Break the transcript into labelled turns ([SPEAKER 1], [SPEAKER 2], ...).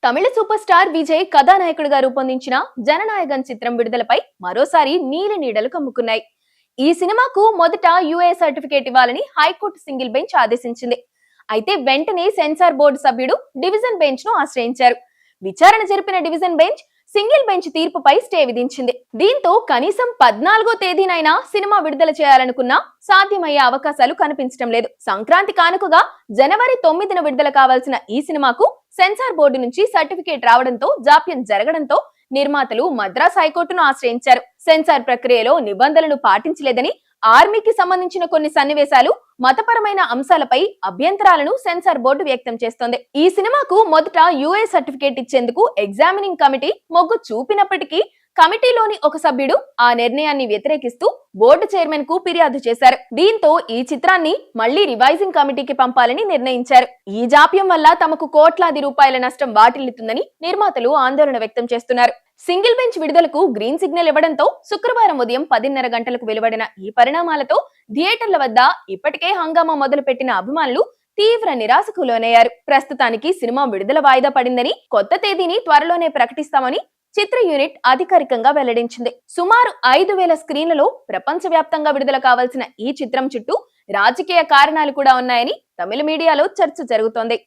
[SPEAKER 1] తమిళ super star Vijay కథానాయకుడిగా రూపొందించిన జననాయగన్ చిత్రం విడుదలపై మరోసారి నీలి నీడలు కమ్ముకున్నాయి. ఈ సినిమాకు మొదట యుఏ సర్టిఫికేట్ ఇవ్వాలని హైకోర్టు సింగిల్ బెంచ్ ఆదేశించింది. అయితే వెంటనే సెన్సార్ బోర్డు సభ్యుడు డివిజన్ బెంచ్ ను ఆశ్రయించారు. విచారణ జరిపిన డివిజన్ బెంచ్ సింగిల్ బెంచ్ తీర్పుపై స్టే విధించింది. దీంతో కనీసం 14వ తేదీనైనా సినిమా విడుదల చేయాలనుకున్నా సాధ్యమయ్యే అవకాశాలు కనిపించడం లేదు. సంక్రాంతి కానుకగా జనవరి 9న విడుదల కావాల్సిన ఈ సినిమాకు సెన్సార్ బోర్డు నుంచి సర్టిఫికేట్ రావడంతో జాప్యం జరగడంతో నిర్మాతలు మద్రాస్ హైకోర్టును ఆశ్రయించారు. సెన్సార్ ప్రక్రియలో నిబంధనలు పాటించలేదని, ఆర్మీకి సంబంధించిన కొన్ని సన్నివేశాలు, మతపరమైన అంశాలపై అభ్యంతరాలను సెన్సార్ బోర్డు వ్యక్తం చేస్తోంది. ఈ సినిమాకు మొదట యుఏ సర్టిఫికేట్ ఇచ్చేందుకు ఎగ్జామినింగ్ కమిటీ మొగ్గు చూపినప్పటికీ కమిటీలోని ఒక సభ్యుడు ఆ నిర్ణయాన్ని వ్యతిరేకిస్తూ బోర్డు చైర్మన్ కు ఫిర్యాదు చేశారు. దీంతో ఈ చిత్రాన్ని మళ్లీ రివైజింగ్ కమిటీకి పంపాలని నిర్ణయించారు. ఈ జాప్యం వల్ల తమకు కోట్లాది రూపాయల నష్టం వాటిల్లుతుందని నిర్మాతలు ఆందోళన వ్యక్తం చేస్తున్నారు. సింగిల్ బెంచ్ విడుదలకు గ్రీన్ సిగ్నల్ ఇవ్వడంతో శుక్రవారం ఉదయం 10:30 గంటలకు వెలువడిన ఈ పరిణామాలతో థియేటర్ల వద్ద ఇప్పటికే హంగామా మొదలుపెట్టిన అభిమానులు తీవ్ర నిరాశకు లోనయ్యారు. ప్రస్తుతానికి సినిమా విడుదల వాయిదా పడిందని, కొత్త తేదీని త్వరలోనే ప్రకటిస్తామని చిత్ర యూనిట్ అధికారికంగా వెల్లడించింది. సుమారు 5,000 స్క్రీన్లలో ప్రపంచవ్యాప్తంగా విడుదల కావాల్సిన ఈ చిత్రం చుట్టూ రాజకీయ కారణాలు కూడా ఉన్నాయని తమిళ మీడియాలో చర్చ జరుగుతోంది.